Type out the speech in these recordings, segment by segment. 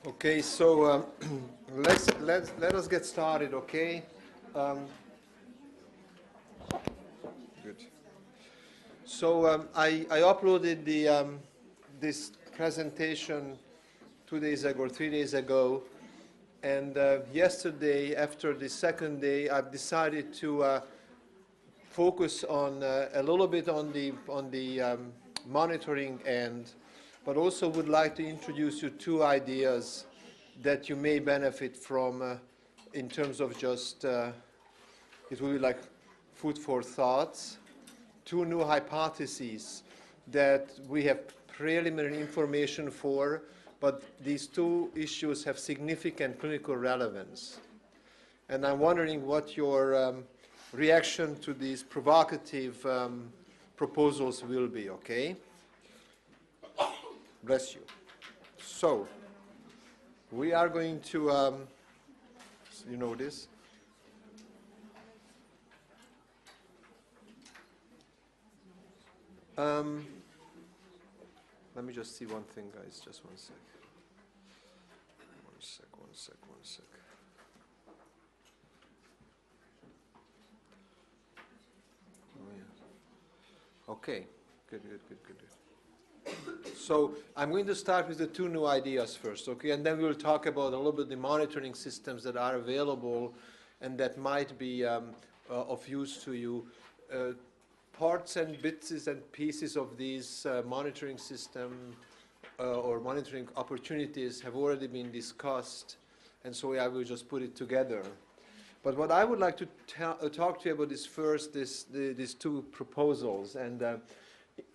Okay, so let us get started. Okay. Um, Good. So I uploaded this presentation 2 days ago or 3 days ago, and yesterday, after the second day, I've decided to focus on a little bit on the monitoring end, but also would like to introduce you two ideas that you may benefit from in terms of just it will be like food for thoughts. Two new hypotheses that we have preliminary information for, but these two issues have significant clinical relevance. And I'm wondering what your reaction to these provocative proposals will be, okay? Bless you. So, we are going to, you know this? Let me just see one thing, guys. Just one sec. One sec. Oh, yeah. Okay. Good. So I'm going to start with the two new ideas first, okay? And then we'll talk about a little bit the monitoring systems that are available and that might be of use to you. Parts and bits and pieces of these monitoring system or monitoring opportunities have already been discussed, and so I will just put it together. But what I would like to talk to you about is first these two proposals, and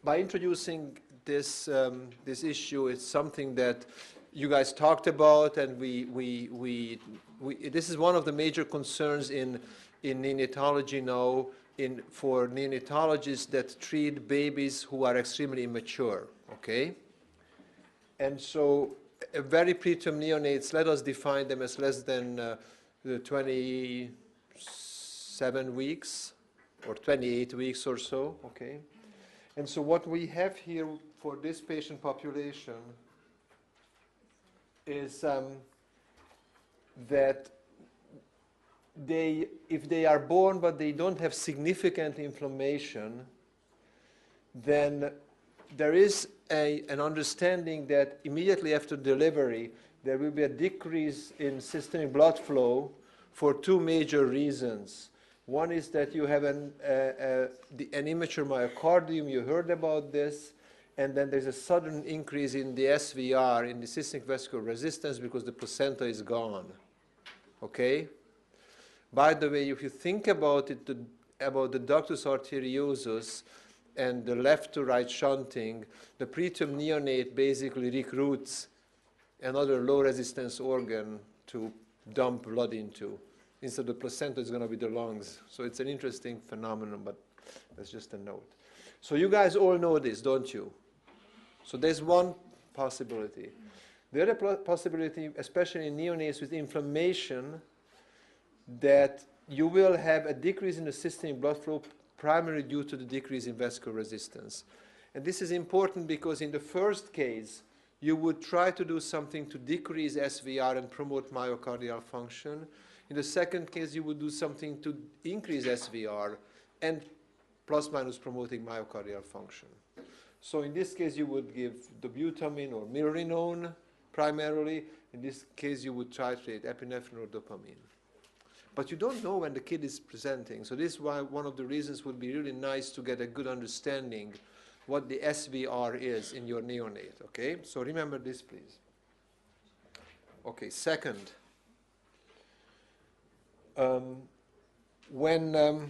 by introducing this issue, it's something that you guys talked about, and this is one of the major concerns in neonatology now. For neonatologists that treat babies who are extremely immature, okay? And so very preterm neonates, let us define them as less than 27 weeks or 28 weeks or so, okay? And so what we have here for this patient population is that if they are born but they don't have significant inflammation, then there is an understanding that immediately after delivery there will be a decrease in systemic blood flow for two major reasons. One is that you have an immature myocardium, you heard about this, and then there's a sudden increase in the SVR, in the systemic vascular resistance, because the placenta is gone, okay? By the way, if you think about it, about the ductus arteriosus and the left to right shunting, the preterm neonate basically recruits another low resistance organ to dump blood into. Instead of the placenta, it's going to be the lungs. So it's an interesting phenomenon, but that's just a note. So you guys all know this, don't you? So there's one possibility. The other possibility, especially in neonates with inflammation, that you will have a decrease in the systemic blood flow primarily due to the decrease in vascular resistance. And this is important because in the first case, you would try to do something to decrease SVR and promote myocardial function. In the second case, you would do something to increase SVR and plus minus promoting myocardial function. So in this case, you would give dobutamine or milrinone primarily. In this case, you would titrate epinephrine or dopamine. But you don't know when the kid is presenting. So this is why one of the reasons would be really nice to get a good understanding what the SVR is in your neonate, okay? So remember this, please. Okay, second, when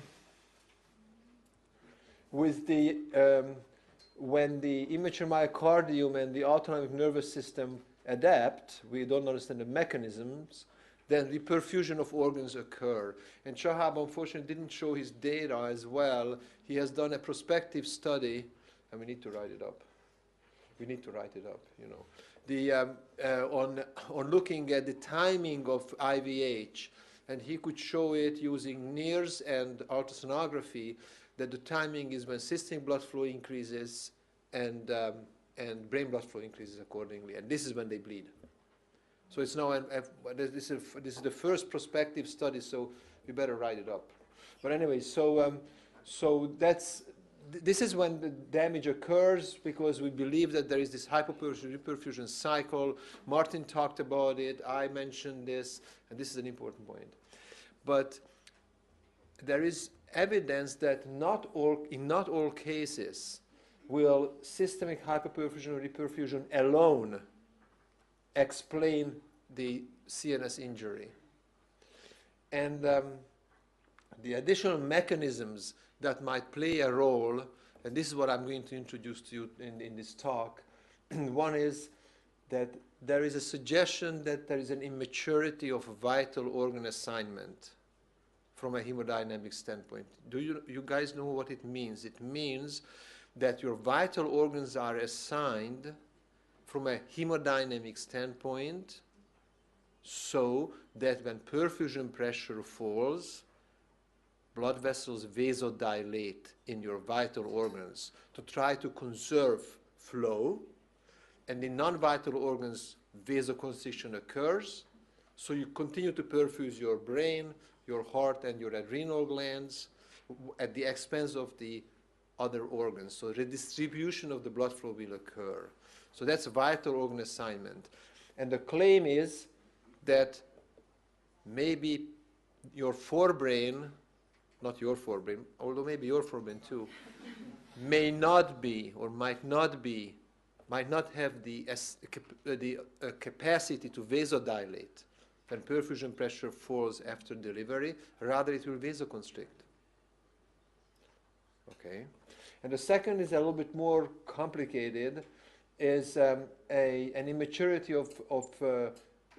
the immature myocardium and the autonomic nervous system adapt, we don't understand the mechanisms, then the perfusion of organs occur. And Shahab, unfortunately, didn't show his data as well. He has done a prospective study, and we need to write it up. You know. On looking at the timing of IVH, and he could show it using NIRS and ultrasonography, that the timing is when systemic blood flow increases and brain blood flow increases accordingly. And this is when they bleed. So it's now, this is the first prospective study, so we better write it up. But anyway, so this is when the damage occurs, because we believe that there is this hypoperfusion-reperfusion cycle. Martin talked about it, I mentioned this, and this is an important point. But there is evidence that in not all cases will systemic hypoperfusion-reperfusion alone explain the CNS injury. And the additional mechanisms that might play a role, and this is what I'm going to introduce to you in this talk. One is that there is a suggestion that there is an immaturity of vital organ assignment from a hemodynamic standpoint. Do you guys know what it means? It means that your vital organs are assigned from a hemodynamic standpoint, so that when perfusion pressure falls, blood vessels vasodilate in your vital organs to try to conserve flow, and in non-vital organs, vasoconstriction occurs, so you continue to perfuse your brain, your heart, and your adrenal glands at the expense of the other organs. So redistribution of the blood flow will occur. So that's vital organ assignment. And the claim is that maybe your forebrain, not your forebrain, although maybe your forebrain too, may not be or might not have the capacity to vasodilate when perfusion pressure falls after delivery. Rather, it will vasoconstrict. Okay. And the second is a little bit more complicated, is an immaturity of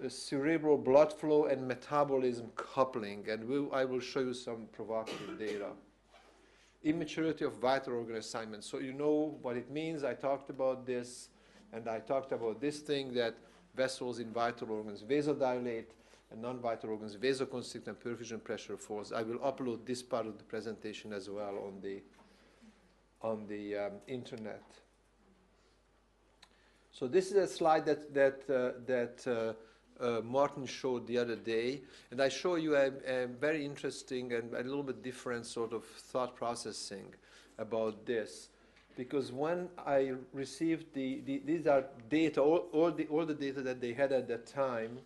cerebral blood flow and metabolism coupling, and I will show you some provocative data. Immaturity of vital organ assignment. So you know what it means. I talked about this, and I talked about this thing, that vessels in vital organs vasodilate and non-vital organs vasoconstrict and perfusion pressure falls. I will upload this part of the presentation as well on the internet. So this is a slide that Martin showed the other day, and I show you a very interesting and a little bit different sort of thought processing about this, because when I received these are data, all the data that they had at that time.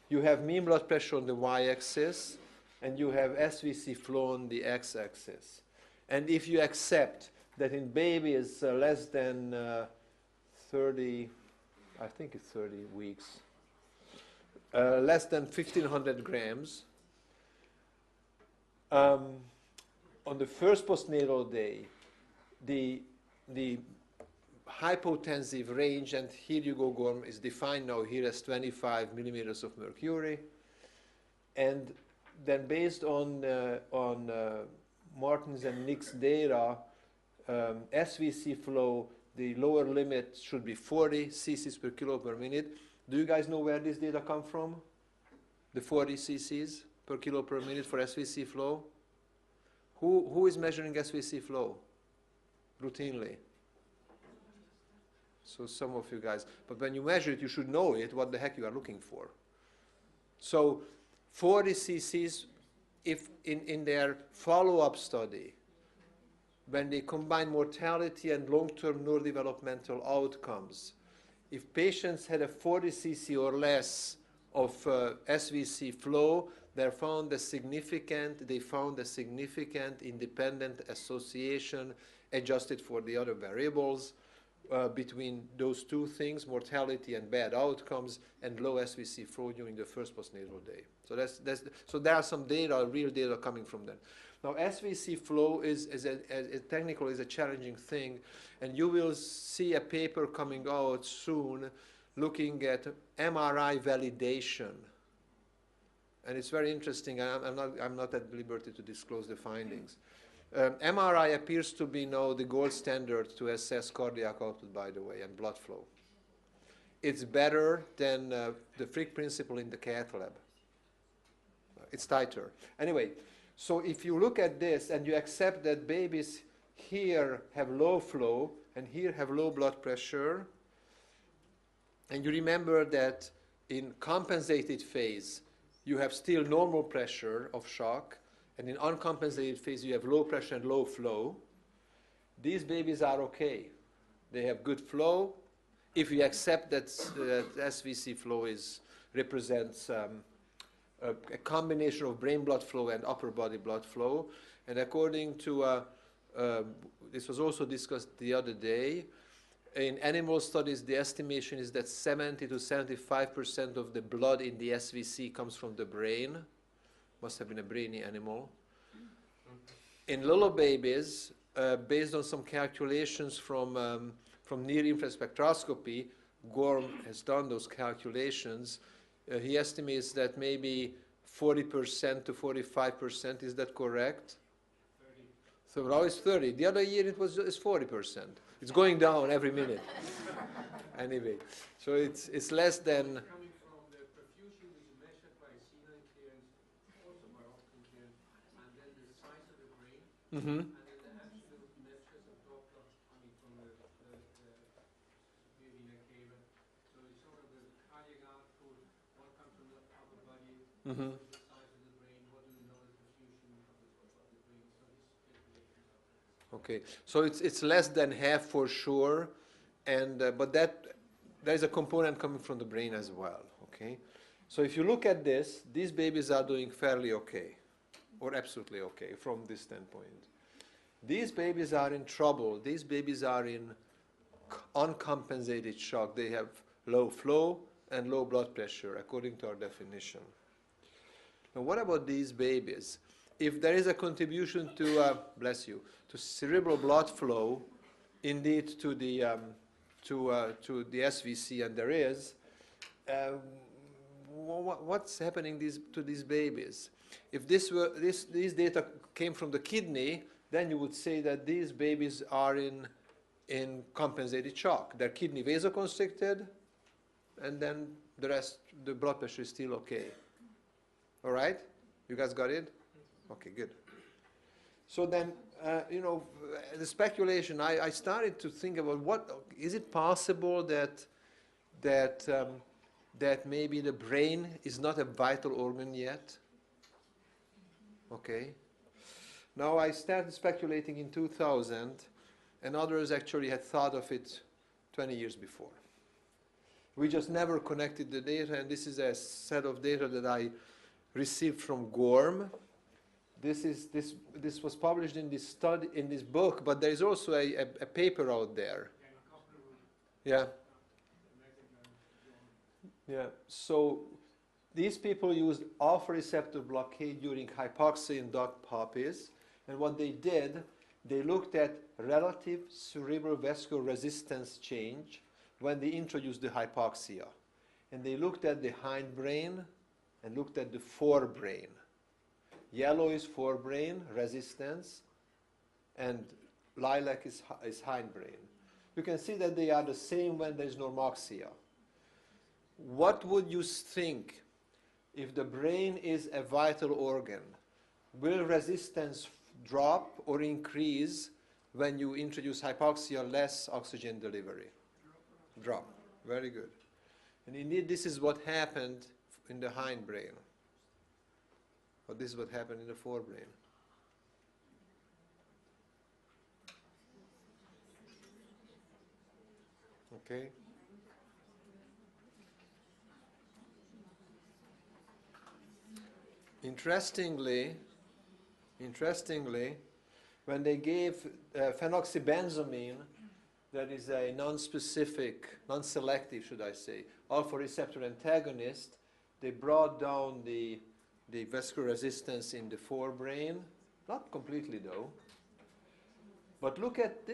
You have mean blood pressure on the y-axis, and you have SVC flow on the x-axis. And if you accept that in babies less than 30, I think it's 30 weeks, less than 1,500 grams, on the first postnatal day, the hypotensive range, and here you go, Gorm, is defined now here as 25 millimeters of mercury. And then based on Martin's and Nick's data, SVC flow, the lower limit should be 40 cc's per kilo per minute. Do you guys know where this data come from? The 40 cc's per kilo per minute for SVC flow? Who is measuring SVC flow routinely? So some of you guys. But when you measure it, you should know it, what the heck you are looking for. So 40 cc's, if in their follow-up study, when they combine mortality and long-term neurodevelopmental outcomes, if patients had a 40 cc or less of SVC flow, they found a significant independent association adjusted for the other variables between those two things, mortality and bad outcomes, and low SVC flow during the first postnatal day. So there are some data, real data coming from that. Now, SVC flow is technically a challenging thing, and you will see a paper coming out soon looking at MRI validation. And it's very interesting. I'm not at liberty to disclose the findings. MRI appears to be now the gold standard to assess cardiac output, by the way, and blood flow. It's better than the Frick principle in the cath lab. It's tighter. Anyway, so if you look at this and you accept that babies here have low flow and here have low blood pressure, and you remember that in compensated phase, you have still normal pressure of shock, and in uncompensated phase, you have low pressure and low flow. These babies are okay. They have good flow. If you accept that SVC flow represents a combination of brain blood flow and upper body blood flow, and according to, this was also discussed the other day, in animal studies, the estimation is that 70 to 75% of the blood in the SVC comes from the brain. Must have been a brainy animal. In little babies, based on some calculations from near-infrared spectroscopy, Gorm has done those calculations. He estimates that maybe 40% to 45%. Is that correct? 30. So now it's 30. The other year it's 40%. It's going down every minute. Anyway, so it's less than. Coming from the perfusion is measured by C9 clearance, also by optical clearance, and then the size of the brain, Mm-hmm. and then the absolute measures of Doppler coming from the vena cava. So it's sort of the cardiac output, what comes from the upper body, Mm-hmm. what is the size of the brain, what do we know the perfusion of the brain. So this calculations are there. Okay, so it's less than half for sure, and but there's a component coming from the brain as well. Okay, so if you look at this, these babies are doing fairly okay, or absolutely okay from this standpoint. These babies are in trouble. These babies are in uncompensated shock. They have low flow and low blood pressure, according to our definition. Now, what about these babies? If there is a contribution to, bless you, to cerebral blood flow, indeed to the SVC, and there is, what's happening to these babies? If these data came from the kidney, then you would say that these babies are in compensated shock. Their kidney vasoconstricted, and then the rest, the blood pressure is still okay. All right? You guys got it? Okay, good. So then, the speculation, I started to think about is it possible that maybe the brain is not a vital organ yet? Okay. Now I started speculating in 2000, and others actually had thought of it 20 years before. We just never connected the data, and this is a set of data that I received from Gorm. This was published in this book, but there is also a paper out there. Yeah. Yeah. So these people used alpha receptor blockade during hypoxia in dog puppies, and what they did, they looked at relative cerebral vascular resistance change when they introduced the hypoxia, and they looked at the hindbrain and looked at the forebrain. Yellow is forebrain resistance, and lilac is hindbrain. You can see that they are the same when there is normoxia. What would you think if the brain is a vital organ? Will resistance drop or increase when you introduce hypoxia, less oxygen delivery? Drop. Very good. And indeed, this is what happened in the hindbrain. But this is what happened in the forebrain. Okay? Interestingly, when they gave phenoxybenzamine, that is a non-specific, non-selective, should I say, alpha receptor antagonist, they brought down the vascular resistance in the forebrain, not completely though. But look at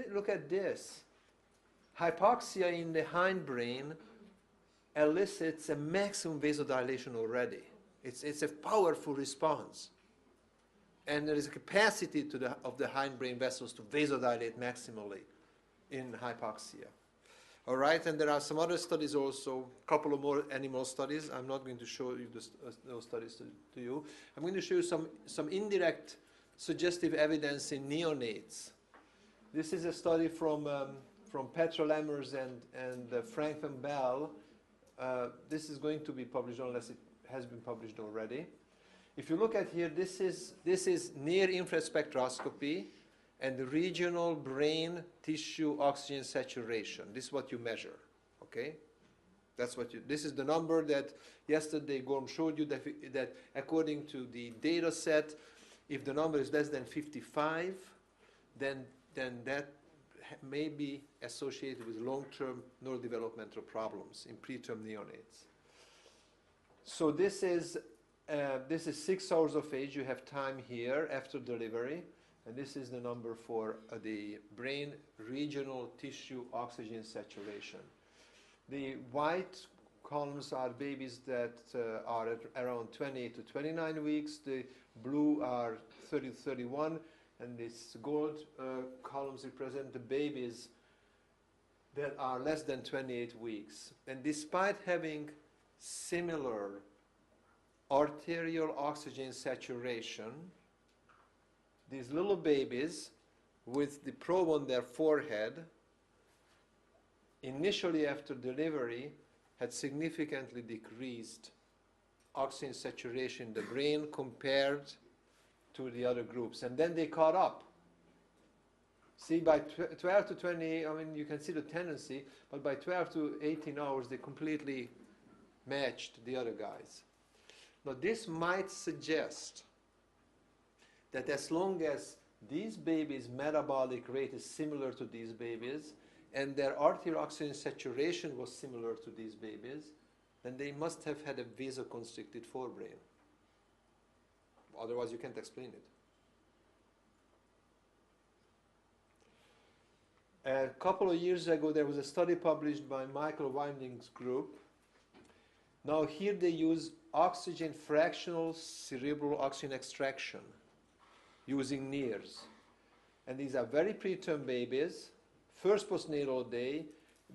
this. Hypoxia in the hindbrain elicits a maximum vasodilation already. It's a powerful response. And there is a capacity of the hindbrain vessels to vasodilate maximally in hypoxia. All right, and there are some other studies also, a couple of more animal studies. I'm not going to show you those studies to you. I'm going to show you some indirect suggestive evidence in neonates. This is a study from Petra Lammers and Frank van Bell This is going to be published unless it has been published already. If you look at here, this is near-infrared spectroscopy and the regional brain tissue oxygen saturation. This is what you measure, okay? That's what this is the number that yesterday Gorm showed you, that according to the data set, if the number is less than 55, then that may be associated with long-term neurodevelopmental problems in preterm neonates. So this is 6 hours of age. You have time here after delivery, and this is the number for the brain regional tissue oxygen saturation. The white columns are babies that are at around 28 to 29 weeks. The blue are 30 to 31, and these gold columns represent the babies that are less than 28 weeks. And despite having similar arterial oxygen saturation, these little babies with the probe on their forehead, initially after delivery, had significantly decreased oxygen saturation in the brain compared to the other groups. And then they caught up. See, by 12 to 20, I mean, you can see the tendency, but by 12 to 18 hours, they completely matched the other guys. Now, this might suggest that as long as these babies' metabolic rate is similar to these babies, and their arterial oxygen saturation was similar to these babies, then they must have had a vasoconstricted forebrain. Otherwise, you can't explain it. A couple of years ago, there was a study published by Michael Winding's group. Now here they use oxygen fractional cerebral oxygen extraction using NIRS. And these are very preterm babies. First postnatal day,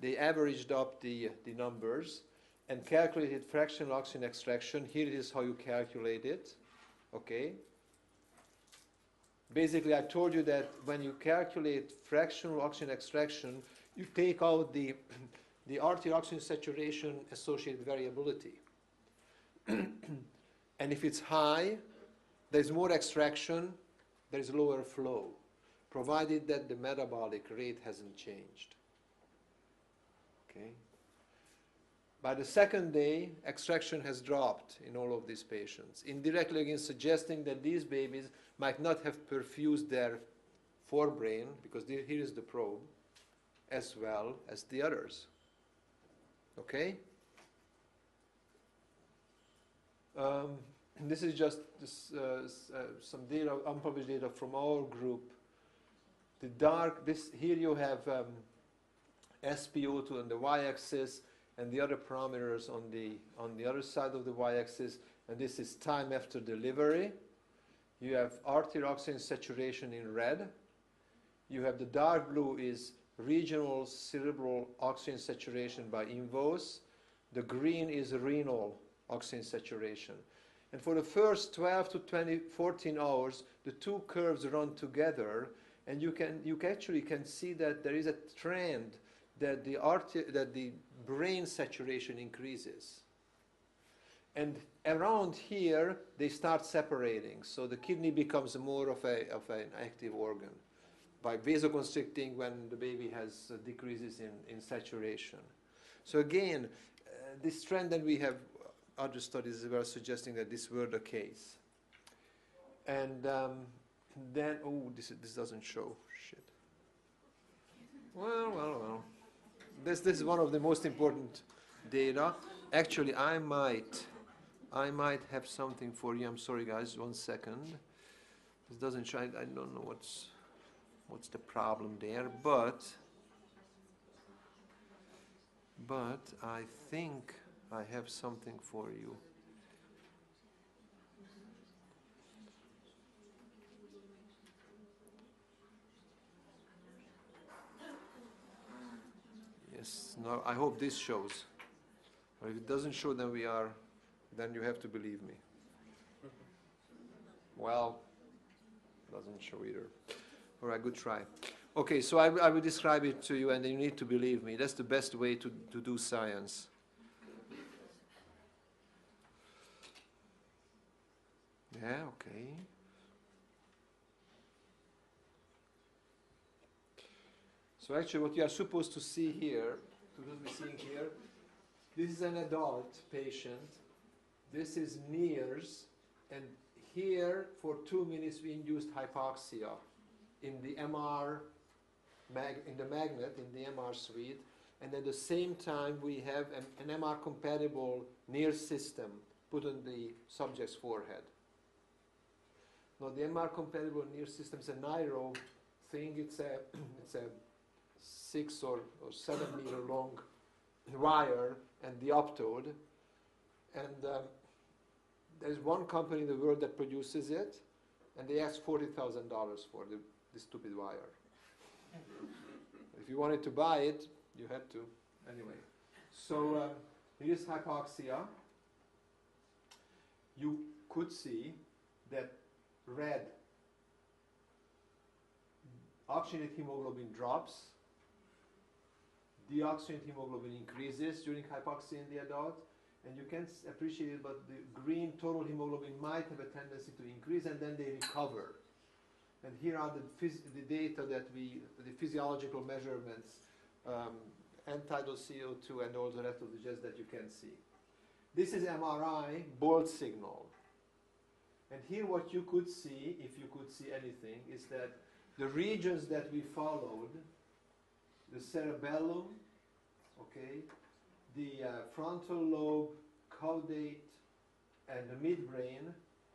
they averaged up the numbers and calculated fractional oxygen extraction. Here it is how you calculate it. Okay. Basically, I told you that when you calculate fractional oxygen extraction, you take out the arterial oxygen saturation associated variability. And if it's high, there's more extraction, there's lower flow, provided that the metabolic rate hasn't changed. Okay. By the second day, extraction has dropped in all of these patients, indirectly again suggesting that these babies might not have perfused their forebrain, because here is the probe, as well as the others. Okay? This is just some data, unpublished data from our group. The dark, here you have SpO2 on the y-axis, and the other parameters on the other side of the y-axis, and this is time after delivery. You have arterial oxygen saturation in red. You have the dark blue is regional cerebral oxygen saturation by INVOS. The green is renal oxygen saturation. And for the first 12 to 14 hours, the two curves run together, and you actually can see that there is a trend that the brain saturation increases. And around here, they start separating. So the kidney becomes more of an active organ by vasoconstricting when the baby has decreases in saturation. So again, this trend that we have, other studies were suggesting that this were the case. And then, oh, this doesn't show. Shit. Well. This is one of the most important data. Actually, I might have something for you. I'm sorry, guys. 1 second. This doesn't show. I don't know what's the problem there, but I think I have something for you. Yes. No, I hope this shows. Or if it doesn't show, then you have to believe me. Well, doesn't show either. All right, good try. Okay, so I will describe it to you, and you need to believe me. That's the best way to do science. So actually what you are supposed to see here, this is an adult patient. This is NIRS, and here for 2 minutes we induced hypoxia in the MR, in the magnet, in the MR suite, and at the same time we have an MR compatible NIRS system put on the subject's forehead. Now the MR compatible NIRS system is a NIRO thing. It's a 6 or 7 meter long wire and the optode, and there's one company in the world that produces it, and they asked $40,000 for the stupid wire. If you wanted to buy it, you had to. Anyway, so here's hypoxia. You could see that red oxygenated hemoglobin drops, deoxygenated hemoglobin increases during hypoxia in the adult, and you can appreciate it, but the green total hemoglobin might have a tendency to increase, and then they recover. And here are the data that the physiological measurements, end-tidal CO2 and all the rest of the jets that you can see. This is MRI, bold signal. And here what you could see, if you could see anything, is that the regions that we followed, the cerebellum, okay, the frontal lobe, caudate, and the midbrain,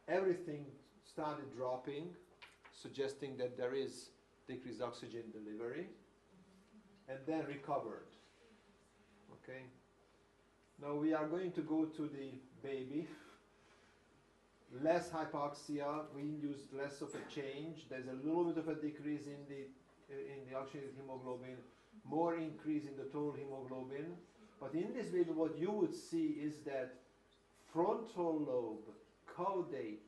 everything started dropping, suggesting that there is decreased oxygen delivery, and then recovered. Okay. Now we are going to go to the baby. Less hypoxia, we induced less of a change. There's a little bit of a decrease in the oxygenated hemoglobin, more increase in the total hemoglobin. But in this baby, what you would see is that frontal lobe, caudate,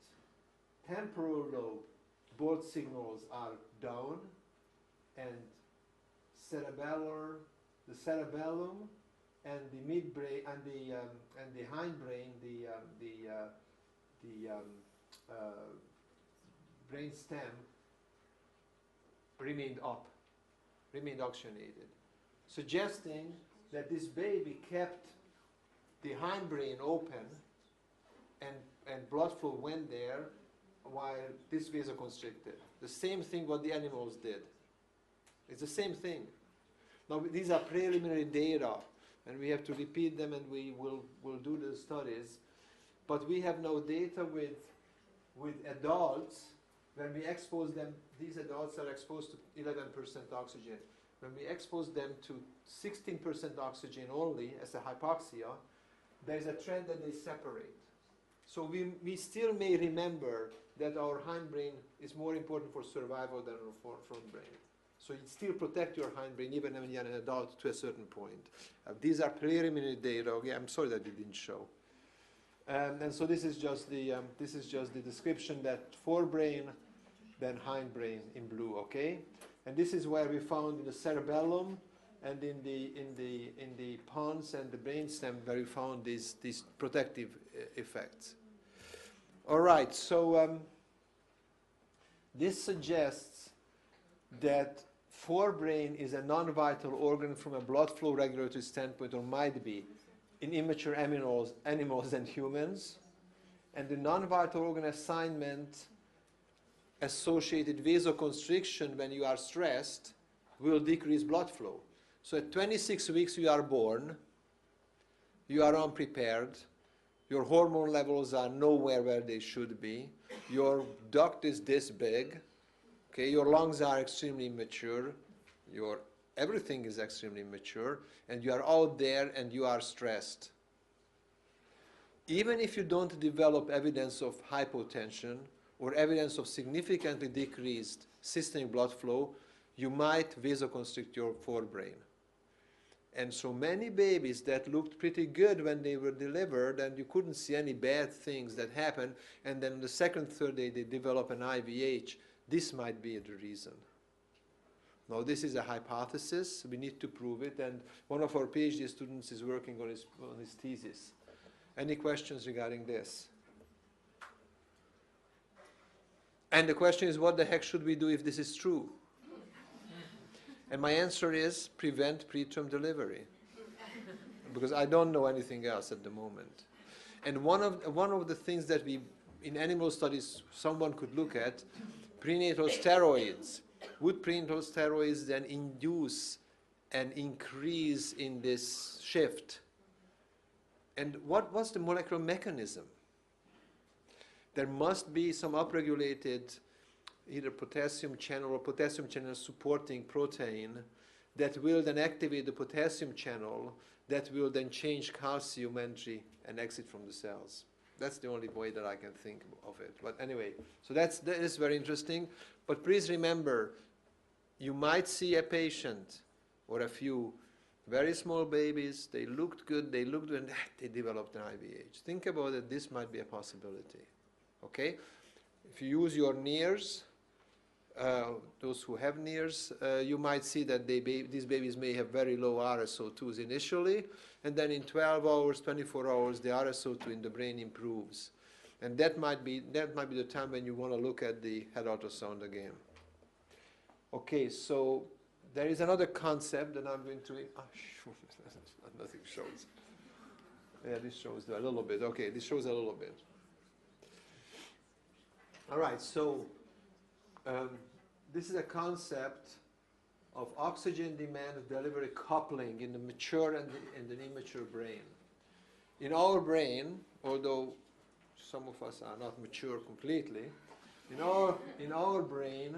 temporal lobe, both signals are down, and the cerebellum and the midbrain and the hindbrain, the brain stem remained up, remained oxygenated, suggesting that this baby kept the hindbrain open and blood flow went there while this vasoconstricted. The same thing what the animals did. It's the same thing. Now these are preliminary data, and we have to repeat them, and we will do the studies. But we have now data with adults. When we expose them, these adults are exposed to 11% oxygen. When we expose them to 16% oxygen only as a hypoxia, there's a trend that they separate. So we still may remember that our hindbrain is more important for survival than our front brain. So you still protect your hindbrain even when you're an adult to a certain point. These are preliminary data. Okay, I'm sorry that we didn't show. And so this is just the description that forebrain, then hindbrain in blue. Okay, and this is where we found in the cerebellum and in the pons and the brainstem where we found these protective effects. All right, so this suggests that forebrain is a non-vital organ from a blood flow regulatory standpoint, or might be, in immature animals and humans, and the non-vital organ assignment associated vasoconstriction when you are stressed will decrease blood flow. So at 26 weeks you are born, you are unprepared, your hormone levels are nowhere where they should be, your duct is this big, okay, your lungs are extremely immature, everything is extremely immature, and you are out there and you are stressed. Even if you don't develop evidence of hypotension or evidence of significantly decreased systemic blood flow, you might vasoconstrict your forebrain. And so many babies that looked pretty good when they were delivered, and you couldn't see any bad things that happened, and then the second, third day they develop an IVH, this might be the reason. Now this is a hypothesis, we need to prove it, and one of our PhD students is working on his thesis. Any questions regarding this? And the question is, what the heck should we do if this is true? And my answer is prevent preterm delivery, because I don't know anything else at the moment. And one of the things that we, in animal studies, someone could look at, prenatal steroids. Would prenatal steroids then induce an increase in this shift? And what was the molecular mechanism? There must be some upregulated either potassium channel or potassium channel supporting protein that will then activate the potassium channel that will then change calcium entry and exit from the cells. That's the only way that I can think of it. But anyway, so that is very interesting. But please remember, you might see a patient or a few very small babies, they looked good, and they developed an IVH. Think about it, this might be a possibility. Okay? If you use your NIRS, those who have NIRS, you might see that these babies may have very low RSO2s initially, and then in 12 hours, 24 hours, the RSO2 in the brain improves. And that might be the time when you want to look at the head ultrasound again. Okay, so there is another concept that I'm going to... nothing shows. Yeah, this shows a little bit. Okay, this shows a little bit. All right, so this is a concept of oxygen demand delivery coupling in the mature and the immature brain. In our brain, although some of us are not mature completely, in our brain,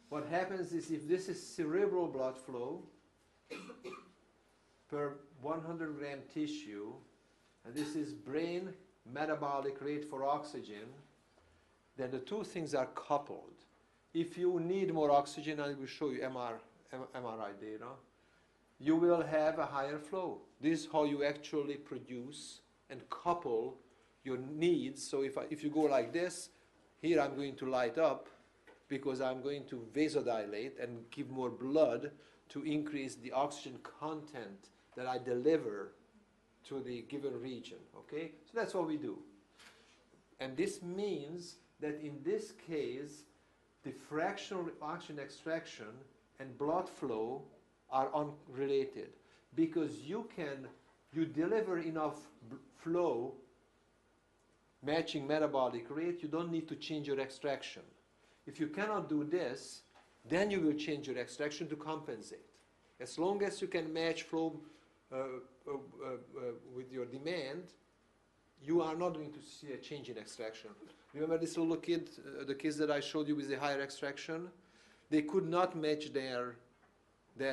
what happens is if this is cerebral blood flow per 100 gram tissue, and this is brain metabolic rate for oxygen, then the two things are coupled. If you need more oxygen, I will show you MRI data, you will have a higher flow. This is how you actually produce and couple your needs. So if you go like this, here I'm going to light up because I'm going to vasodilate and give more blood to increase the oxygen content that I deliver to the given region, okay? So that's what we do. And this means that in this case, the fractional oxygen extraction and blood flow are unrelated, because you deliver enough flow matching metabolic rate, you don't need to change your extraction. If you cannot do this, then you will change your extraction to compensate. As long as you can match flow with your demand, you are not going to see a change in extraction. Remember this little kid, the kids that I showed you with the higher extraction? They could not match their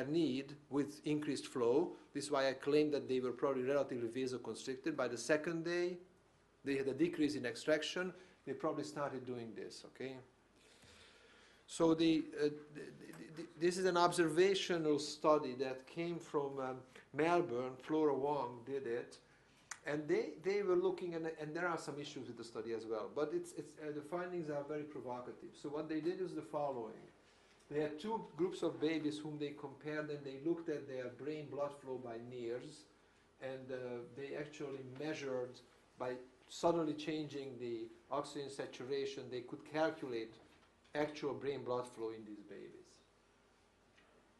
need with increased flow. This is why I claimed that they were probably relatively vasoconstricted. By the second day, they had a decrease in extraction. They probably started doing this, okay? So this is an observational study that came from Melbourne. Flora Wong did it. And they were looking, and there are some issues with the study as well, but the findings are very provocative. So what they did is the following. They had two groups of babies whom they compared, and they looked at their brain blood flow by NIRS, and they actually measured by suddenly changing the oxygen saturation, they could calculate actual brain blood flow in these babies.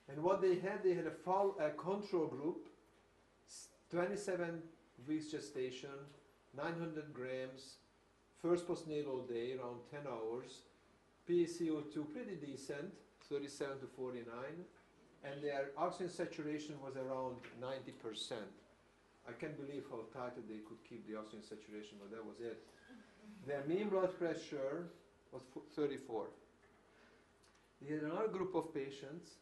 And what they had a control group, 27 weeks gestation, 900 grams, first postnatal day, around 10 hours, PaCO2 pretty decent, 37 to 49, and their oxygen saturation was around 90%. I can't believe how tight they could keep the oxygen saturation, but that was it. Their mean blood pressure was 34. They had another group of patients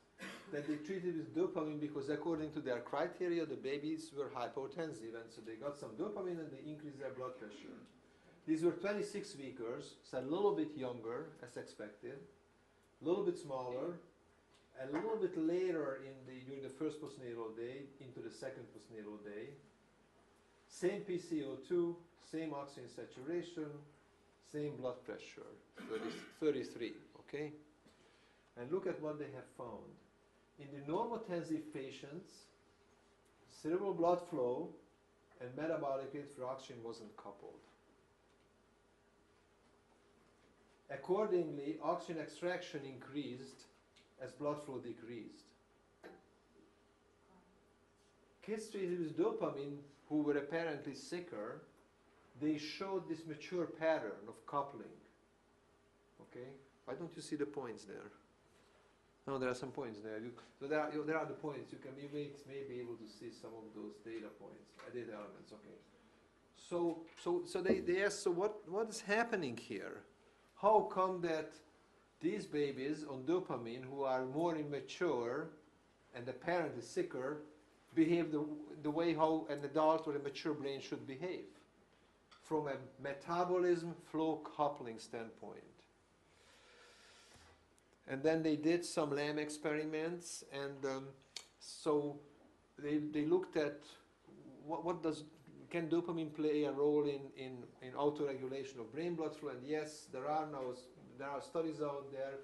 that they treated with dopamine because according to their criteria, the babies were hypotensive, and so they got some dopamine and they increased their blood pressure. These were 26 weekers, so a little bit younger, as expected, a little bit smaller, a little bit later during the first postnatal day into the second postnatal day. Same PaCO2, same oxygen saturation, same blood pressure, 33, okay? And look at what they have found. In the normotensive patients, cerebral blood flow and metabolic rate for oxygen wasn't coupled. Accordingly, oxygen extraction increased as blood flow decreased. kids treated with dopamine who were apparently sicker, they showed this mature pattern of coupling. Okay? Why don't you see the points there? No, there are some points there. So there are the points. You may be able to see some of those data points, data elements. Okay. So they asked, so what is happening here? How come that these babies on dopamine who are more immature and apparently sicker behave the way how an adult or a mature brain should behave from a metabolism flow coupling standpoint? And then they did some lamb experiments, and so they looked at can dopamine play a role in autoregulation of brain blood flow? And yes, there are studies out there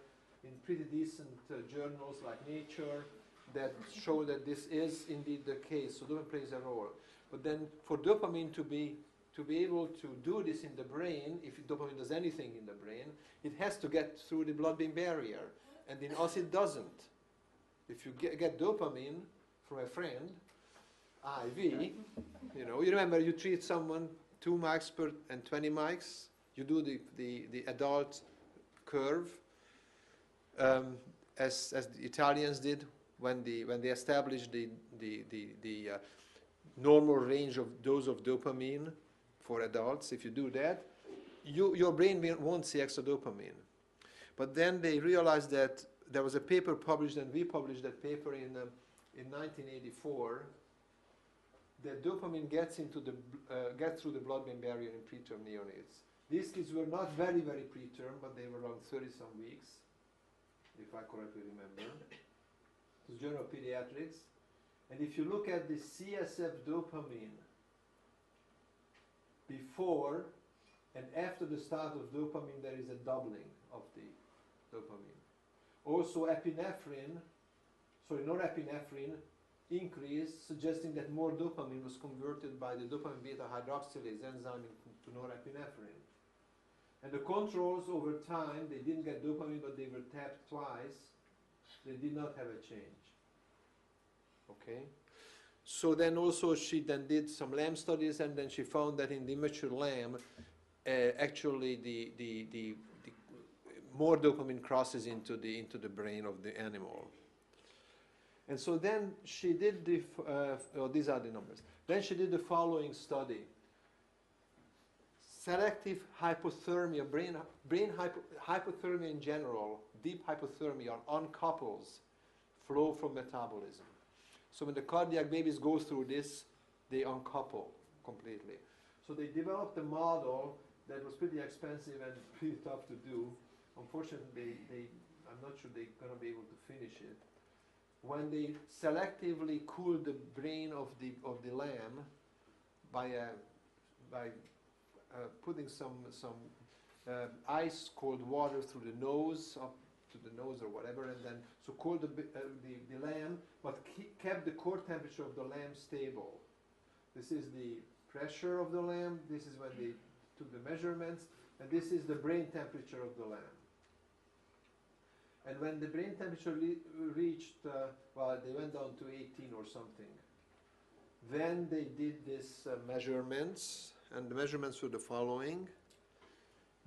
in pretty decent journals like Nature that show that this is indeed the case. So dopamine plays a role. But then for dopamine to be able to do this in the brain, if dopamine does anything in the brain, it has to get through the blood-brain barrier. And in us it doesn't. If you get dopamine from a friend, IV, you remember you treat someone 2 mics per and 20 mics, you do the adult curve, as the Italians did when they established the normal range of dose of dopamine for adults. If you do that, your brain won't see extra dopamine. But then they realized that there was a paper published, and we published that paper in 1984, that dopamine gets through the blood-brain barrier in preterm neonates. These kids were not very, very preterm, but they were around 30-some weeks, if I correctly remember. It was Journal of Pediatrics. And if you look at the CSF dopamine before and after the start of dopamine, there is a doubling of the dopamine. Also norepinephrine increased, suggesting that more dopamine was converted by the dopamine beta hydroxylase enzyme to norepinephrine. And the controls over time, they didn't get dopamine, but they were tapped twice. They did not have a change. Okay? So then also she then did some lamb studies, and then she found that in the immature lamb, actually the more dopamine crosses into the brain of the animal. And so then she did these are the numbers. Then she did the following study. Selective hypothermia, brain hypothermia in general, deep hypothermia uncouples flow from metabolism. So when the cardiac babies go through this, they uncouple completely. So they developed a model that was pretty expensive and pretty tough to do. Unfortunately, I'm not sure they're going to be able to finish it. When they selectively cooled the brain of the lamb by putting some ice cold water through the nose, up to the nose or whatever, and then so cooled the lamb, but kept the core temperature of the lamb stable. This is the pressure of the lamb. This is when they took the measurements, and this is the brain temperature of the lamb. And when the brain temperature reached, they went down to 18 or something. Then they did these measurements, and the measurements were the following.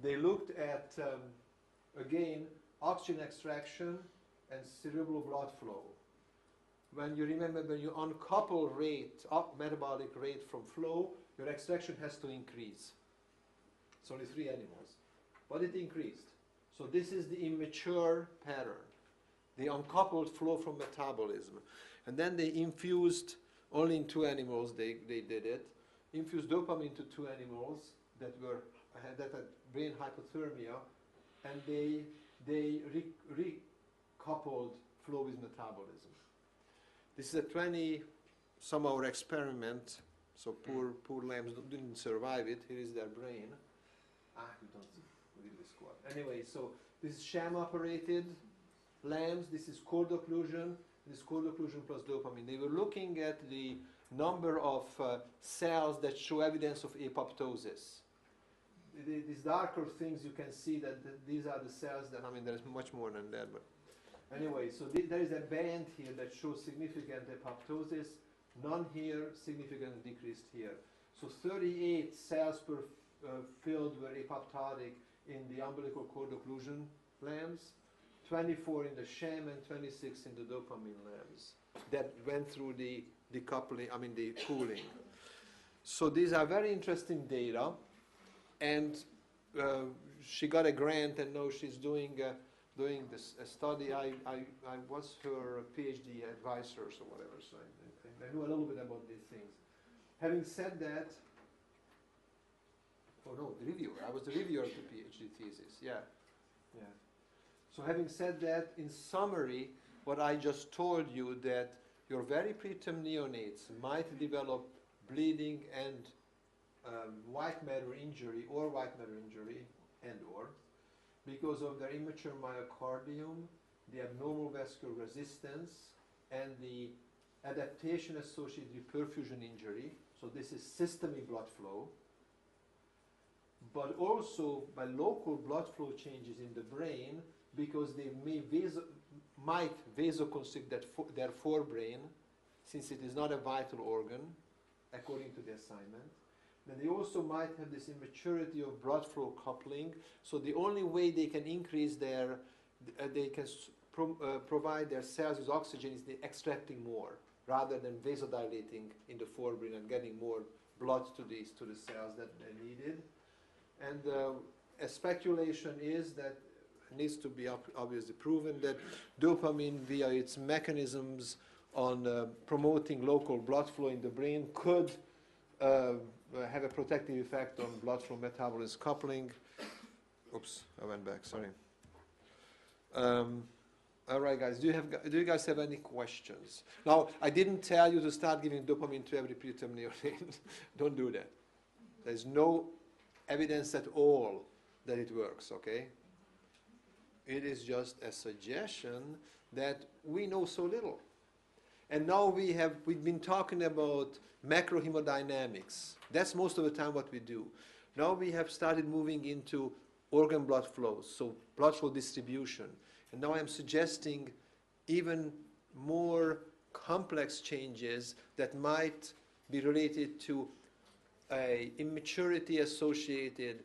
They looked at, again, oxygen extraction and cerebral blood flow. When you remember, when you uncouple metabolic rate from flow, your extraction has to increase. It's only 3 animals, but it increased. So this is the immature pattern, the uncoupled flow from metabolism. And then they infused, only in 2 animals they did it, infused dopamine to 2 animals that had brain hypothermia, and they recoupled flow with metabolism. This is a 20-some-hour experiment, so poor lambs didn't survive it. Here is their brain. You don't really squat. Anyway, so this is sham-operated lambs. This is cold occlusion. This is cold occlusion plus dopamine. They were looking at the number of cells that show evidence of apoptosis. These darker things, you can see that these are the cells that, there's much more than that. But anyway, so there is a band here that shows significant apoptosis. None here, significantly decreased here. So 38 cells per field were apoptotic in the umbilical cord occlusion lambs, 24 in the sham, and 26 in the dopamine lambs that went through the decoupling, I mean the pooling. So these are very interesting data, and she got a grant, and now she's doing this a study. I was her PhD advisor or whatever, so I know a little bit about these things. Having said that, oh no, the reviewer. I was the reviewer of the PhD thesis. Yeah. So having said that, in summary, what I just told you, that your very preterm neonates might develop bleeding and white matter injury and/or because of their immature myocardium, the abnormal vascular resistance, and the adaptation associated with perfusion injury. So this is systemic blood flow, but also by local blood flow changes in the brain, because they might vasoconstrict their forebrain, since it is not a vital organ, according to the assignment. Then they also might have this immaturity of blood flow coupling. So the only way they can increase provide their cells with oxygen is they extracting more, rather than vasodilating in the forebrain and getting more blood to the cells that they needed. And a speculation is that needs to be obviously proven that dopamine, via its mechanisms on promoting local blood flow in the brain, could have a protective effect on blood flow metabolism coupling. Oops, I went back, sorry. All right, guys, do you guys have any questions? Now, I didn't tell you to start giving dopamine to every preterm neonate. Don't do that. There's no evidence at all that it works, okay? It is just a suggestion that we know so little. And now we've been talking about macrohemodynamics. That's most of the time what we do. Now we have started moving into organ blood flows, so blood flow distribution. And now I'm suggesting even more complex changes that might be related to a immaturity associated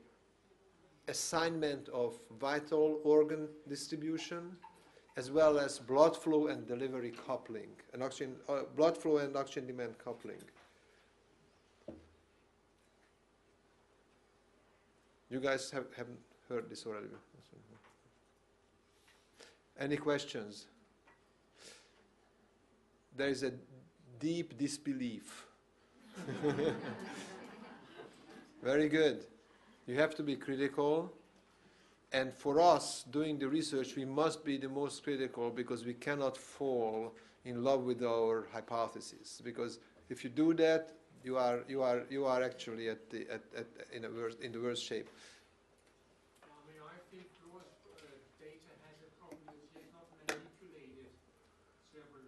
assignment of vital organ distribution, as well as blood flow and delivery coupling, and oxygen, blood flow and oxygen demand coupling. You guys haven't heard this already? Any questions? There is a deep disbelief. Very good. You have to be critical. And for us, doing the research, we must be the most critical, because we cannot fall in love with our hypotheses. Because if you do that, you are actually in the worst shape. I mean, I think Laura's data has a problem that she has not manipulated several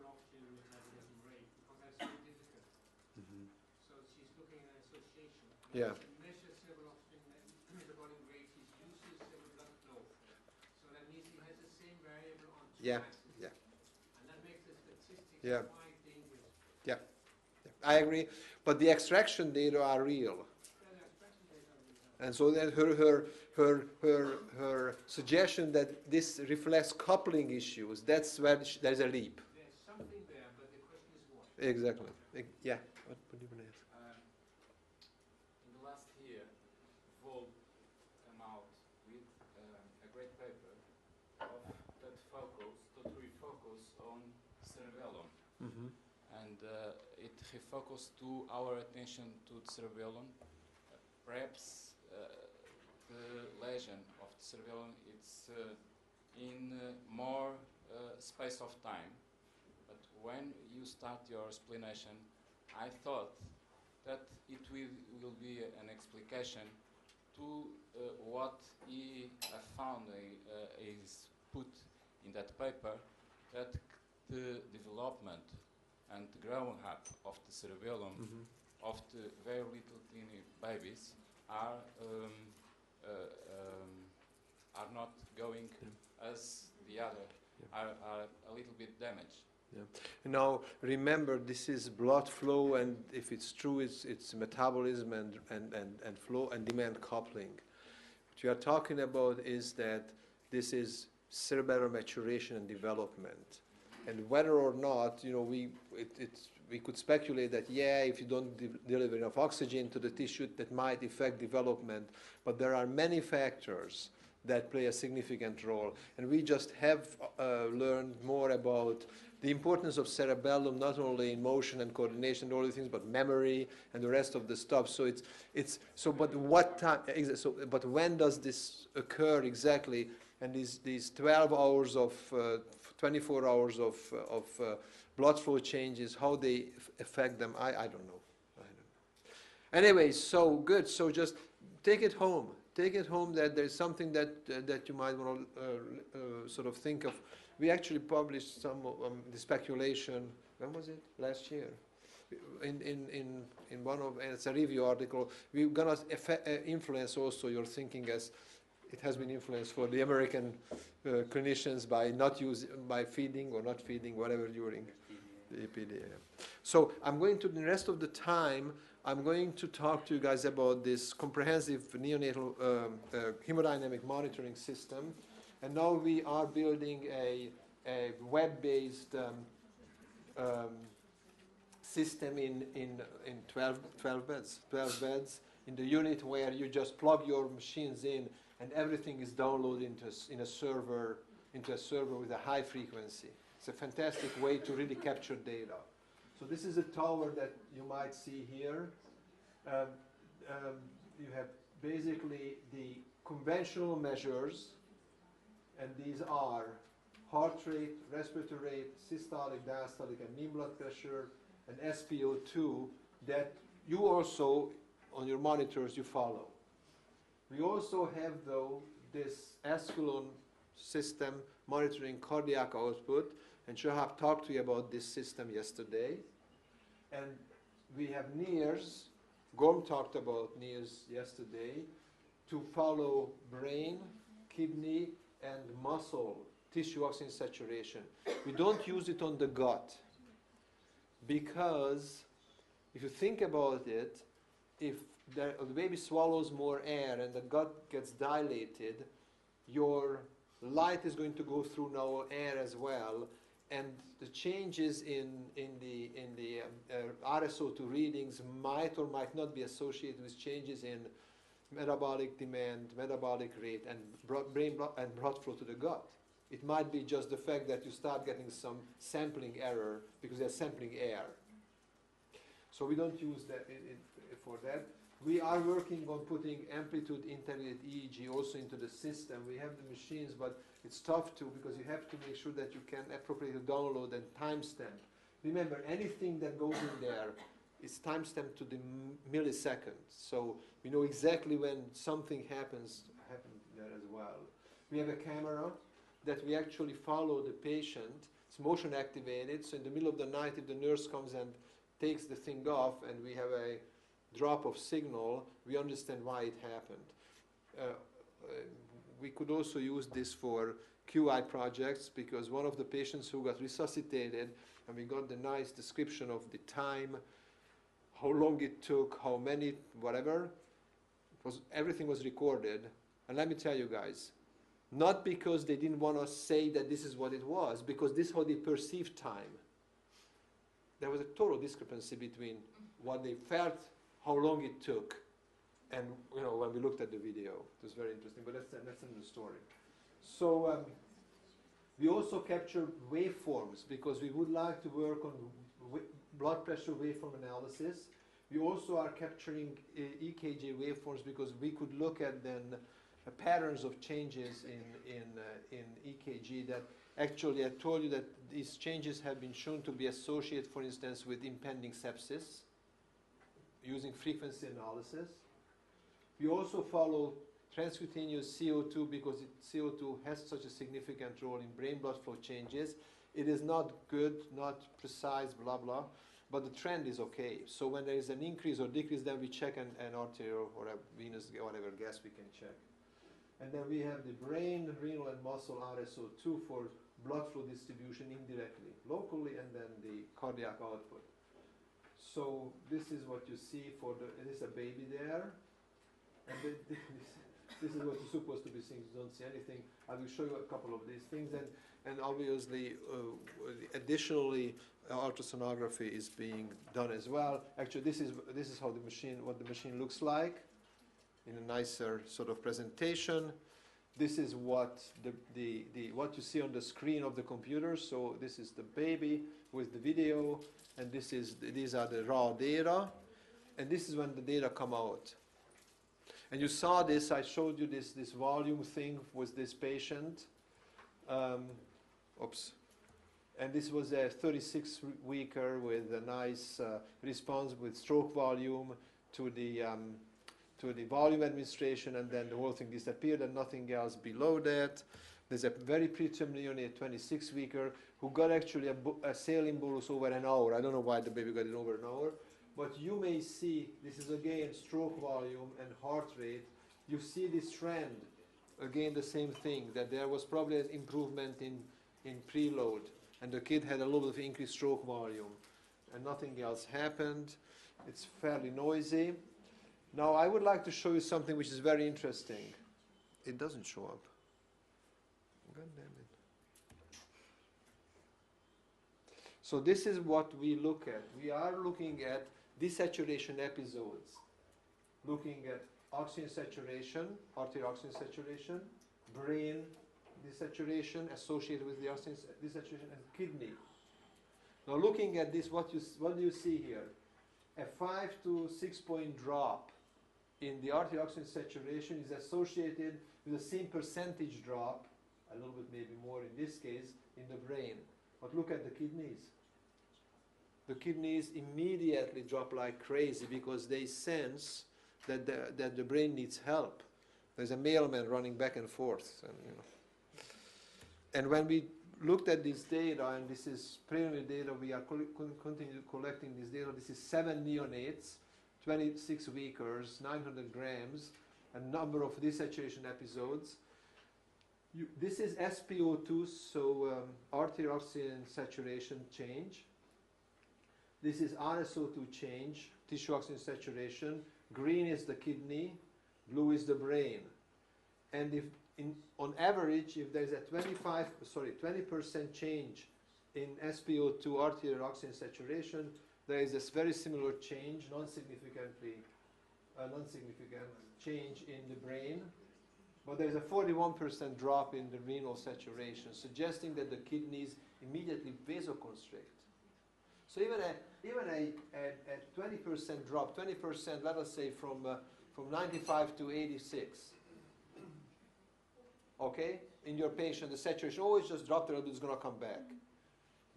oxygen metabolism rate, because that's very difficult. Mm-hmm. So she's looking at association. Yeah. She measures several oxygen metabolic rate, she uses several blood flow. So that means she has the same variable on two axes. Yeah. And that makes the statistics quite dangerous. Yeah. I agree, but the extraction data are real. And so then her suggestion that this reflects coupling issues, that's where there's a leap. There's something there, but the question is what? Exactly. Yeah. What do you want to ask? In the last year, Vol came out with a great paper that refocus on cerebellum. Mm-hmm. And it refocused to our attention to the cerebellum. Perhaps the lesion of the cerebellum it's in more space of time. But when you start your explanation, I thought that it will be an explication to what he found is put in that paper, that the development and the growing up of the cerebellum of the very little teeny babies are not going as the other, are a little bit damaged. Yeah. Now, remember, this is blood flow, and if it's true, it's metabolism and flow and demand coupling. What you are talking about is that this is cerebral maturation and development. And whether or not, you know, we could speculate that, yeah, if you don't deliver enough oxygen to the tissue, that might affect development. But there are many factors that play a significant role. And we just have learned more about the importance of cerebellum, not only in motion and coordination and all these things, but memory and the rest of the stuff. So but what time? So, but when does this occur exactly? And these 12 hours of 24 hours of blood flow changes, how they affect them, I don't know. Anyway, so good. So just take it home. Take it home that there's something that you might want to sort of think of. We actually published some the speculation. When was it? Last year. In one of, and it's a review article. We're gonna influence also your thinking, as it has been influenced for the American clinicians by feeding or not feeding, whatever during the EPD. So I'm going to, the rest of the time, I'm going to talk to you guys about this comprehensive neonatal hemodynamic monitoring system. And now we are building a web-based system in 12 beds in the unit, where you just plug your machines in and everything is downloaded into a server with a high frequency. It's a fantastic way to really capture data. So this is a tower that you might see here. You have basically the conventional measures, and these are heart rate, respiratory rate, systolic, diastolic, and mean blood pressure, and SpO2 that you also, on your monitors, you follow. We also have, though, this Escalon system monitoring cardiac output, and Shahab talked to you about this system yesterday. And we have NIRS, Gorm talked about NIRS yesterday, to follow brain, kidney, and muscle tissue oxygen saturation. We don't use it on the gut, because if you think about it, if the baby swallows more air and the gut gets dilated, your light is going to go through now air as well, and the changes in the RSO2 readings might or might not be associated with changes in metabolic demand, metabolic rate, and brain and blood flow to the gut. It might be just the fact that you start getting some sampling error because they're sampling air. So we don't use that for that. We are working on putting amplitude integrated EEG also into the system. We have the machines, but it's tough to, because you have to make sure that you can appropriately download and timestamp. Remember, anything that goes in there is timestamped to the millisecond. So we know exactly when something happened there as well. We have a camera that we actually follow the patient. It's motion activated, so in the middle of the night, if the nurse comes and takes the thing off and we have a drop of signal, we understand why it happened. We could also use this for QI projects, because one of the patients who got resuscitated, and we got the nice description of the time, how long it took, how many, whatever, everything was recorded. And let me tell you guys, not because they didn't want to say that this is what it was, because this is how they perceived time. There was a total discrepancy between what they felt, how long it took, and when we looked at the video. It was very interesting, but that's another story. So we also capture waveforms, because we would like to work on blood pressure waveform analysis. We also are capturing EKG waveforms, because we could look at then patterns of changes in EKG that actually, I told you that these changes have been shown to be associated, for instance, with impending sepsis using frequency analysis. We also follow transcutaneous CO2, because CO2 has such a significant role in brain blood flow changes. It is not good, not precise, blah, blah, but the trend is okay. So when there is an increase or decrease, then we check an arterial or a venous, whatever gas we can check. And then we have the brain, renal, and muscle RSO2 for blood flow distribution indirectly, locally, and then the cardiac output. So this is what you see for the, it is a baby there, and this is what you're supposed to be seeing. You don't see anything. I will show you a couple of these things, and obviously, additionally, ultrasonography is being done as well. Actually, this is how the machine, what the machine looks like, in a nicer sort of presentation. This is what what you see on the screen of the computer. So this is the baby with the video, and these are the raw data, and this is when the data come out. And you saw this. I showed you this volume thing with this patient. Oops. And this was a 36-weeker with a nice response with stroke volume to the volume administration, and then the whole thing disappeared and nothing else below that. There's a very preterm neonate 26-weeker who got actually a saline bolus over an hour. I don't know why the baby got it over an hour. But you may see, this is again stroke volume and heart rate. You see this trend, again the same thing, that there was probably an improvement in preload. And the kid had a little bit of increased stroke volume. And nothing else happened. It's fairly noisy. Now I would like to show you something which is very interesting. It doesn't show up. God damn it. So this is what we look at. We are looking at desaturation episodes. Looking at oxygen saturation, arterial oxygen saturation, brain desaturation associated with the oxygen desaturation, and kidney. Now looking at this, what do you see here? A 5 to 6 point drop in the arterial oxygen saturation is associated with the same percentage drop, a little bit maybe more in this case, in the brain. But look at the kidneys. The kidneys immediately drop like crazy because they sense that the brain needs help. There's a mailman running back and forth. And when we looked at this data, and this is preliminary data, we are continue collecting this data. This is 7 neonates, 26 weekers, 900 grams, a number of desaturation episodes. This is SpO2, so arterial oxygen saturation change. This is RSO2 change, tissue oxygen saturation. Green is the kidney, blue is the brain. And if on average, if there's a 20% change in SpO2 arterial oxygen saturation, there is this very similar change, non-significant change in the brain. But there's a 41% drop in the renal saturation, suggesting that the kidneys immediately vasoconstrict. So even a 20% drop, 20%, let us say from 95 to 86, okay, in your patient, the saturation always just dropped a little bit, it's going to come back.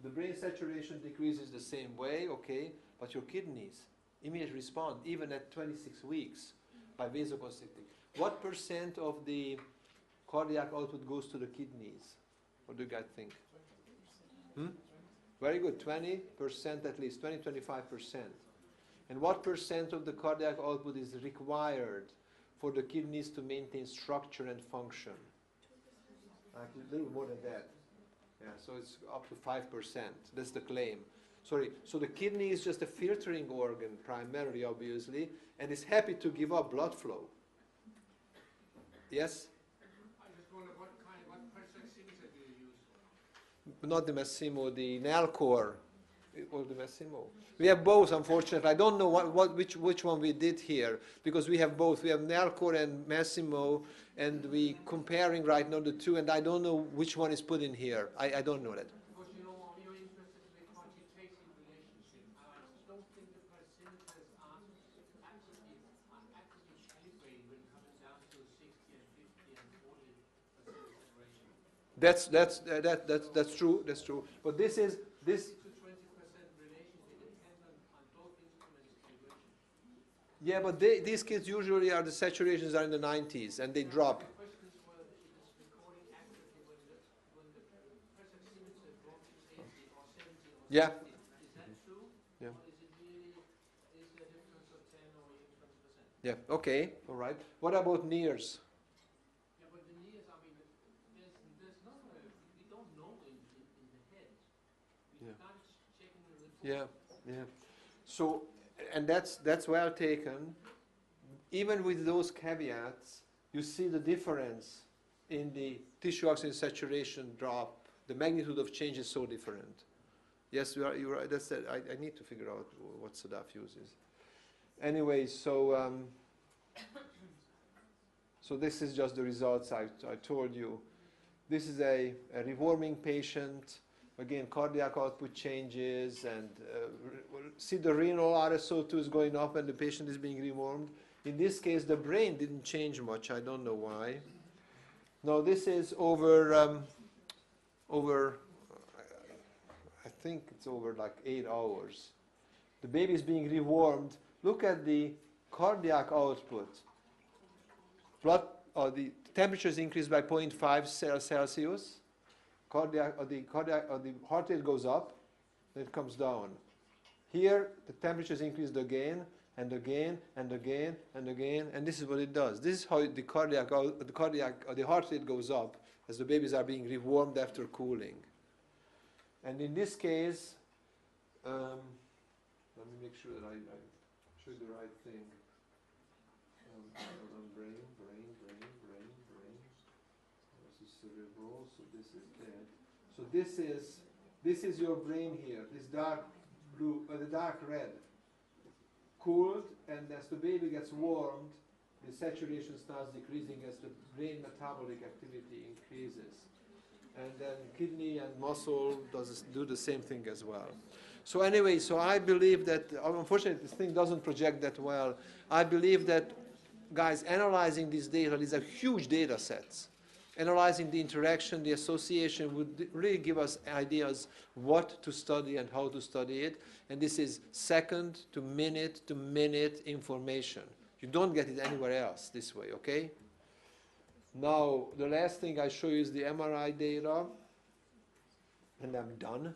The brain saturation decreases the same way, okay, but your kidneys immediately respond, even at 26 weeks, by vasoconstricting. What percent of the cardiac output goes to the kidneys? What do you guys think? Very good, 20% at least, 20-25%. And what percent of the cardiac output is required for the kidneys to maintain structure and function? Actually, a little more than that. Yeah, so it's up to 5%. That's the claim. Sorry, so the kidney is just a filtering organ, primarily, obviously, and is happy to give up blood flow. Yes? I just wonder what pressure oximeter do you use? Not the Massimo, the Nalcor. Or the Massimo. We have both, unfortunately. I don't know which one we did here, because we have both. We have Nalcor and Massimo, and we comparing right now the two, and I don't know which one is put in here. I don't know that. Because you're interested in the quantitative relationship. I just don't think the percentages are accurately calibrated when coming down to 60 and 50 and 40% separation. That's true. That's true. But this. 20% relation is dependent on both instruments' calibration. Yeah, but these kids usually are, the saturations are in the 90s, and they drop. The question is whether it is recording accurately when the pressure oximeter drops to 80 or 70 or 60. Yeah. Is that true? Yeah. Or is there a difference of 10 or even 20%? Yeah, okay, all right. What about NIRS? Yeah, but the nears, I mean, there's not we don't know in Yeah, yeah. So, and that's well taken. Even with those caveats, you see the difference in the tissue oxygen saturation drop. The magnitude of change is so different. Yes, you're right. That's it. I need to figure out what Sadaf uses. Anyway, so so this is just the results I told you. This is a rewarming patient. Again, cardiac output changes, and see the renal RSO2 is going up and the patient is being rewarmed. In this case, the brain didn't change much. I don't know why. Now this is over, I think it's over like 8 hours. The baby is being rewarmed. Look at the cardiac output. The temperature is increased by 0.5 Celsius. The heart rate goes up, then it comes down. Here, the temperature is increased again, and again, and again, and again, and this is what it does. This is how the heart rate goes up as the babies are being rewarmed after cooling. And in this case, let me make sure that I show the right thing. Brain. This is cerebral, so this is dead. So this is your brain here. This dark blue, the dark red, cooled, and as the baby gets warmed, the saturation starts decreasing as the brain metabolic activity increases. And then kidney and muscle do the same thing as well. So anyway, so I believe that, unfortunately this thing doesn't project that well. I believe that, guys, analyzing these data, these are huge data sets. Analyzing the interaction, the association would really give us ideas what to study and how to study it. And this is second to minute information. You don't get it anywhere else this way, okay? Now, the last thing I show you is the MRI data, and I'm done.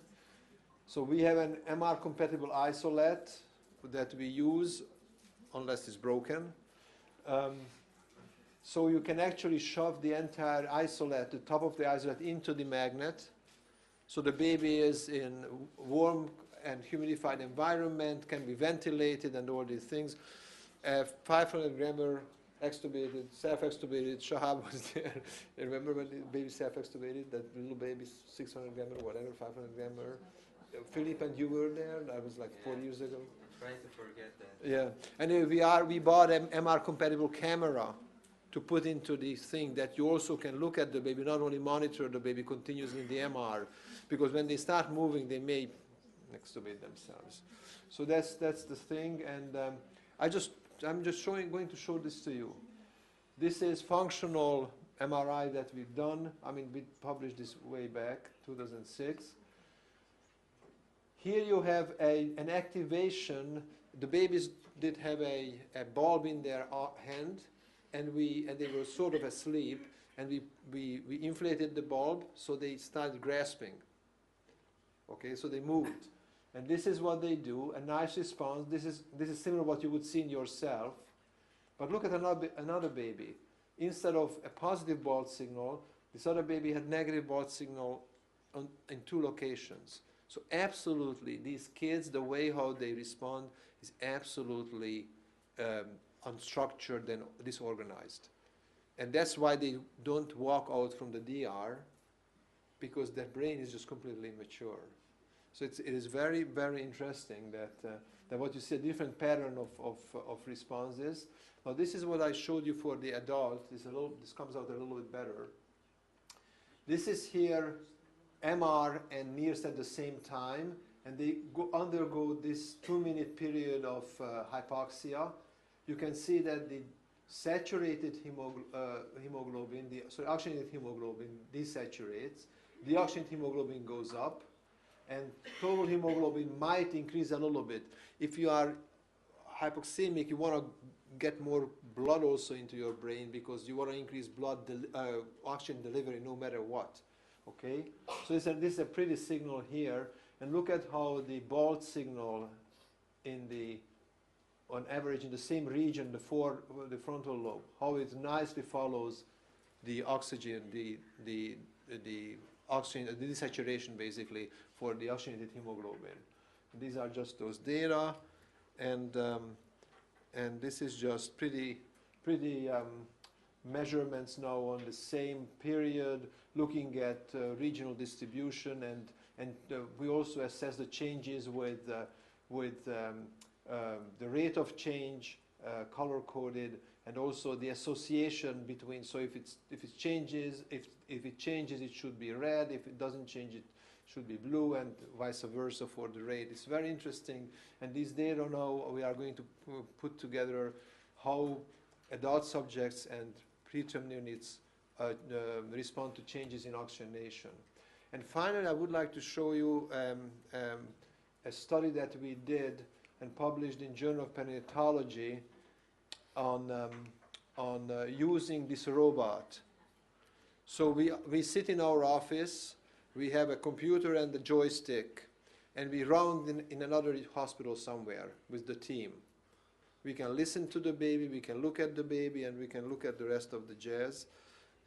So we have an MR-compatible isolate that we use, unless it's broken. So you can actually shove the entire isolate, the top of the isolate, into the magnet. So the baby is in warm and humidified environment, can be ventilated and all these things. 500 grammer extubated, self-extubated, Shahab was there. Remember when the baby self-extubated, that little baby, 600 grammer, whatever, 500 grammer. Philip and you were there, that was like 4 years ago. I'm trying to forget that. Yeah, anyway, we bought an MR-compatible camera to put into this thing that you also can look at the baby, not only monitor the baby continuously in the MR, because when they start moving, they may extubate themselves. So that's the thing, and I'm just going to show this to you. This is functional MRI that we've done. I mean, we published this way back, 2006. Here you have an activation. The babies did have a bulb in their hand, and they were sort of asleep, and we inflated the bulb, so they started grasping. Okay, so they moved. And this is what they do, a nice response. This is similar to what you would see in yourself. But look at another baby. Instead of a positive bulb signal, this other baby had negative bulb signal in 2 locations. So absolutely, these kids, the way how they respond is absolutely unstructured and disorganized. And that's why they don't walk out from the DR, because their brain is just completely immature. So it is very, very interesting that what you see, a different pattern of responses. Now this is what I showed you for the adult. This comes out a little bit better. This is here MR and NIRS at the same time, and they undergo this 2-minute period of hypoxia. You can see that the saturated hemoglobin, the oxygenated hemoglobin desaturates. The oxygenated hemoglobin goes up, and total hemoglobin might increase a little bit. If you are hypoxemic, you want to get more blood also into your brain, because you want to increase oxygen delivery no matter what. Okay, so this is a pretty signal here, and look at how the bulb signal on average in the same region, the frontal lobe, how it nicely follows the oxygen, the oxygen, the desaturation basically for the oxygenated hemoglobin. These are just those data, and this is just pretty measurements now on the same period, looking at regional distribution, and we also assess the changes with the rate of change, color coded, and also the association between. So if it changes, it should be red. If it doesn't change, it should be blue, and vice versa for the rate. It's very interesting, and these data now we are going to put together how adult subjects and preterm units respond to changes in oxygenation. And finally, I would like to show you a study that we did and published in Journal of Perinatology on using this robot. So we sit in our office, we have a computer and a joystick, and we round in another hospital somewhere with the team. We can listen to the baby, we can look at the baby, and we can look at the rest of the jazz.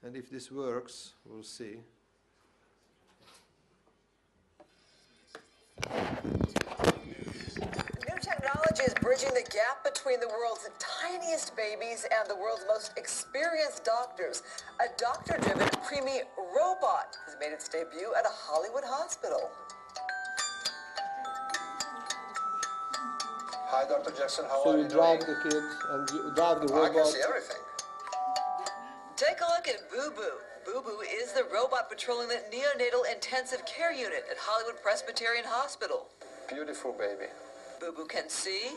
And if this works, we'll see. New technology is bridging the gap between the world's tiniest babies and the world's most experienced doctors. A doctor-driven preemie robot has made its debut at a Hollywood hospital. Hi, Dr. Jackson. How So are you you drive doing? the kid and you drive the I robot. can see everything. Take a look at Boo Boo. Boo Boo is the robot patrolling the neonatal intensive care unit at Hollywood Presbyterian Hospital. Beautiful baby. Boo Boo can see,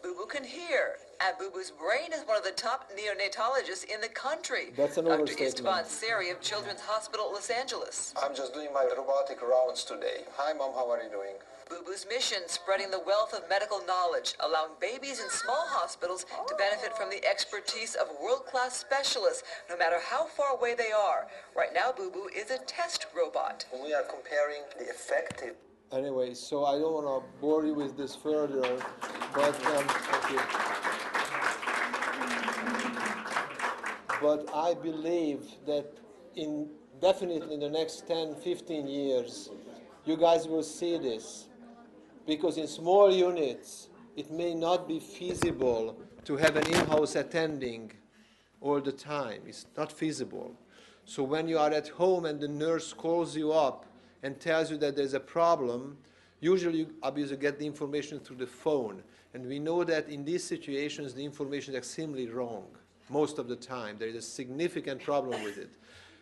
Boo Boo can hear, and Boo Boo's brain is one of the top neonatologists in the country. That's an Dr. overstatement. Istvan Seri of Children's Hospital, Los Angeles. I'm just doing my robotic rounds today. Hi, Mom. How are you doing? Boo Boo's mission, spreading the wealth of medical knowledge, allowing babies in small hospitals to benefit from the expertise of world-class specialists, no matter how far away they are. Right now, Boo Boo is a test robot. We are comparing the effective. Anyway, so I don't want to bore you with this further, but okay. But I believe that definitely in the next 10, 15 years, you guys will see this. Because in small units, it may not be feasible to have an in-house attending all the time. It's not feasible. So when you are at home and the nurse calls you up and tells you that there's a problem, usually you obviously get the information through the phone. And we know that in these situations, the information is extremely wrong. Most of the time, there is a significant problem with it.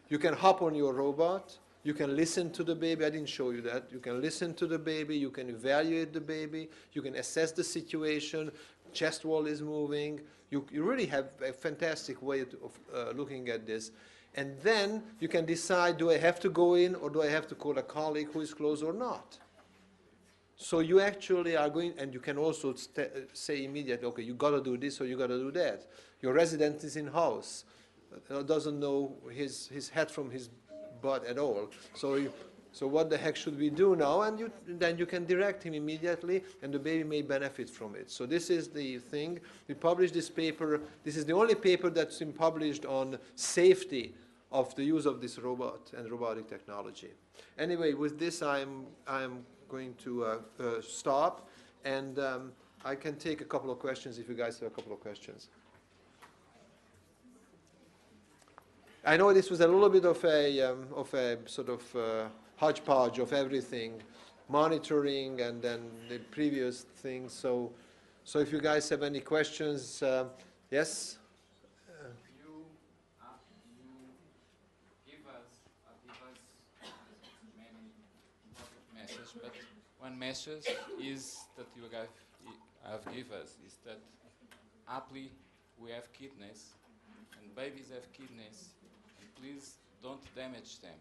You can hop on your robot. You can listen to the baby. I didn't show you that. You can listen to the baby. You can evaluate the baby. You can assess the situation. Chest wall is moving. You really have a fantastic way of looking at this. And then you can decide, do I have to go in or do I have to call a colleague who is close or not? So you actually are going, and you can also say immediately, okay, you got to do this or you got to do that. Your resident is in-house, doesn't know his head from his butt at all. So what the heck should we do now? And then you can direct him immediately, and the baby may benefit from it. So this is the thing. We published this paper. This is the only paper that's been published on safety of the use of this robot and robotic technology. Anyway, with this, I'm going to stop, and I can take a couple of questions if you guys have a couple of questions. I know this was a little bit of a sort of hodgepodge of everything, monitoring and then the previous things. So if you guys have any questions, yes? You give us many important messages, but one message is that you have given us is that aptly we have kidneys and babies have kidneys. Please don't damage them.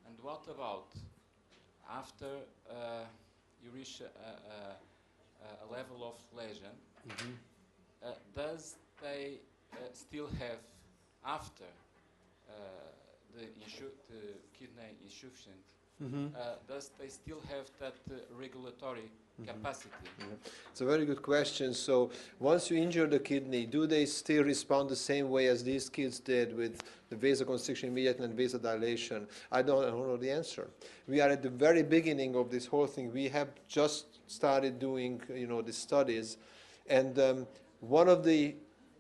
And what about after you reach a level of lesion? Mm-hmm. Does they still have after the kidney insufficient? Mm-hmm. Does they still have that regulatory capacity. It's a very good question. So once you injure the kidney, do they still respond the same way as these kids did with the vasoconstriction immediately and vasodilation? I don't know the answer. We are at the very beginning of this whole thing. We have just started doing, the studies. And one of the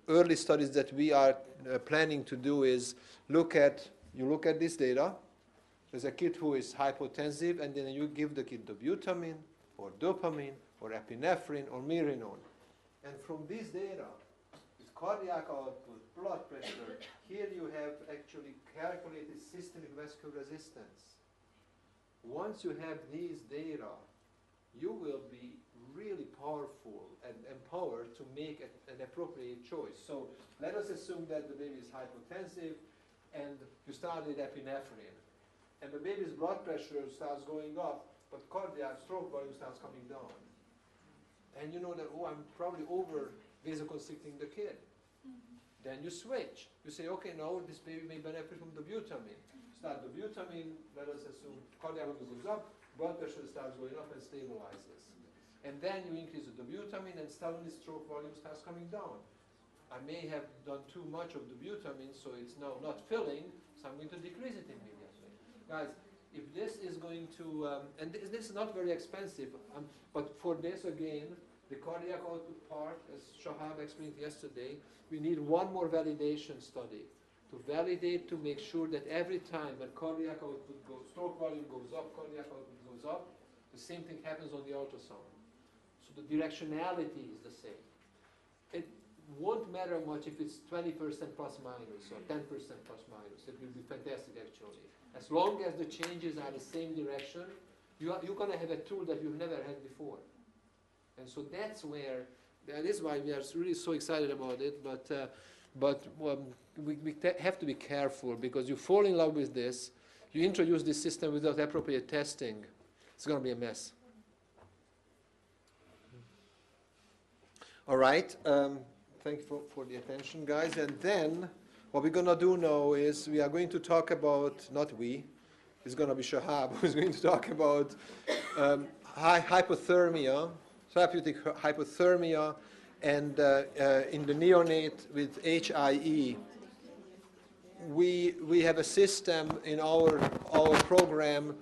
early studies that we are planning to do is look at this data. There's a kid who is hypotensive, and then you give the kid dobutamine, or dopamine, or epinephrine, or mirinone. And from this data, with cardiac output, blood pressure, here you have actually calculated systemic vascular resistance. Once you have these data, you will be really powerful and empowered to make an appropriate choice. So let us assume that the baby is hypotensive, and you start with epinephrine. And the baby's blood pressure starts going up, but cardiac stroke volume starts coming down. And you know that, I'm probably over vasoconstricting the kid. Then you switch. You say, okay, now this baby may benefit from dobutamine. Start dobutamine, let us assume cardiac volume goes up, blood pressure starts going up and stabilizes. And then you increase the dobutamine, and suddenly stroke volume starts coming down. I may have done too much of dobutamine, so it's now not filling, so I'm going to decrease it immediately. Guys, if this is going to, and this is not very expensive, but for this again, the cardiac output part, as Shahab explained yesterday, we need one more validation study to validate, to make sure that every time when cardiac output goes, stroke volume goes up, cardiac output goes up, the same thing happens on the ultrasound. So the directionality is the same. It won't matter much if it's 20% plus minus or 10% plus minus. It will be fantastic actually. As long as the changes are the same direction, you're going to have a tool that you've never had before. And so that is why we are really so excited about it, but we have to be careful, because you fall in love with this, you introduce this system without appropriate testing, it's going to be a mess. All right, thank you for the attention, guys. And then what we're going to do now is we are going to talk about, not we, it's going to be Shahab who's going to talk about hypothermia, therapeutic hypothermia, and in the neonate with HIE. We have a system in our program